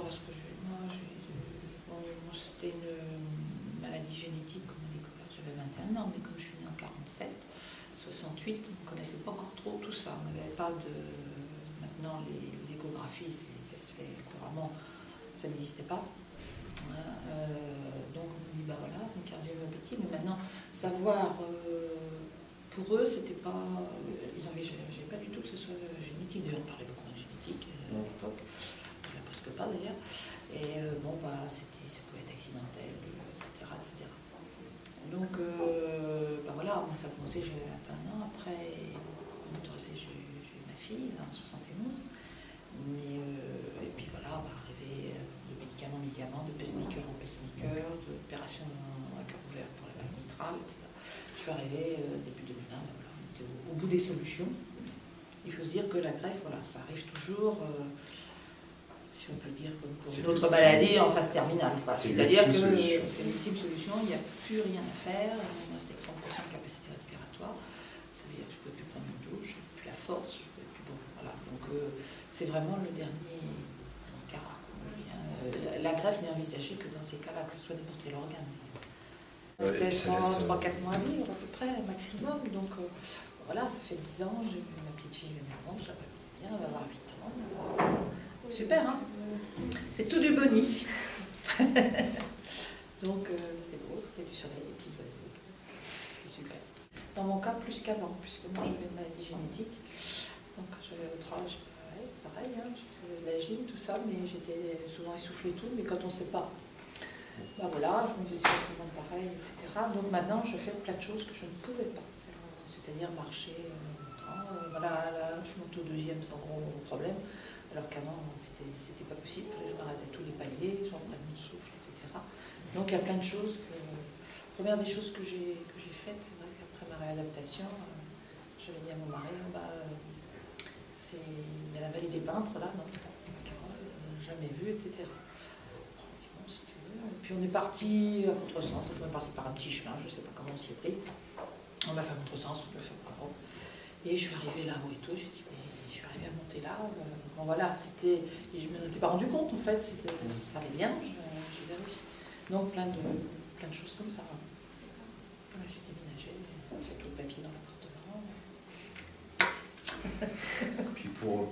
parce que moi, c'était une maladie génétique qu'on a découverte, j'avais 21 ans, mais comme je suis née en 47, 68, on ne connaissait pas encore trop tout ça. On n'avait pas de... Maintenant, les échographies, ça se fait couramment, ça n'existait pas. Donc on me dit, bah voilà, c'est une cardiomyopathie, mais maintenant, savoir, pour eux, c'était pas... Ils envisageaient pas du tout que ce soit génétique. D'ailleurs, on parlait beaucoup de génétique à l'époque, presque pas d'ailleurs. Et ça pouvait être accidentel, etc. etc. Donc, voilà, moi ça a commencé, j'avais 21 ans, après, j'ai eu ma fille en 71. Et puis voilà, arrivé de médicaments, de pacemaker en pacemaker, d'opération à cœur ouvert pour la valve mitrale, etc. Je suis arrivée début 2001, voilà, on était au bout des solutions. Il faut se dire que la greffe, voilà, ça arrive toujours, si on peut dire, comme pour une autre maladie en phase terminale. C'est-à-dire que c'est l'ultime solution, il n'y a plus rien à faire, il me restait 30% de capacité respiratoire, ça veut dire que je ne pouvais plus prendre une douche, je n'avais plus la force, je ne pouvais plus... Bon, voilà. Donc c'est vraiment le dernier cas. La greffe n'est envisagée que dans ces cas-là, que ce soit n'importe quel organe. C'était 3-4 mois à vivre à peu près, maximum. Donc voilà, ça fait 10 ans, j'ai vu ma petite fille venir avant, je la vois venir, elle va avoir 8 ans. Super, hein? C'est tout du boni. Donc c'est beau, il y a du soleil, des petits oiseaux. C'est super. Dans mon cas, plus qu'avant, puisque moi j'avais une maladie génétique. Donc quand j'avais votre âge, c'est pareil, hein, j'ai fait de la gym, tout ça, mais j'étais souvent essoufflée et tout, mais quand on ne sait pas, voilà, je me disais c'est tout le monde pareil, etc. Donc maintenant, je fais plein de choses que je ne pouvais pas faire, c'est-à-dire marcher longtemps. Voilà, là, je monte au 2e sans gros problème, alors qu'avant, c'était pas possible, il fallait que je m'arrête à tous les paliers, j'en prenne mon souffle, etc. Donc il y a plein de choses La première des choses que j'ai faites, c'est vrai qu'après ma réadaptation, j'avais dit à mon mari, il y a la vallée des peintres, là, donc Carole, jamais vu, etc. Bon, si tu veux. Et puis on est parti à contresens, on est parti par un petit chemin, je ne sais pas comment on s'y est pris. On l'a fait à contresens, on l'a fait par rapport. Et je suis arrivée là-haut et tout, j'ai dit, mais je suis arrivée à monter là. Bon voilà, et je ne m'en étais pas rendu compte en fait, ça allait bien, j'ai réussi. Donc plein de choses comme ça. Voilà, j'ai déménagé, j'ai fait tout le papier dans l'appartement. Puis pour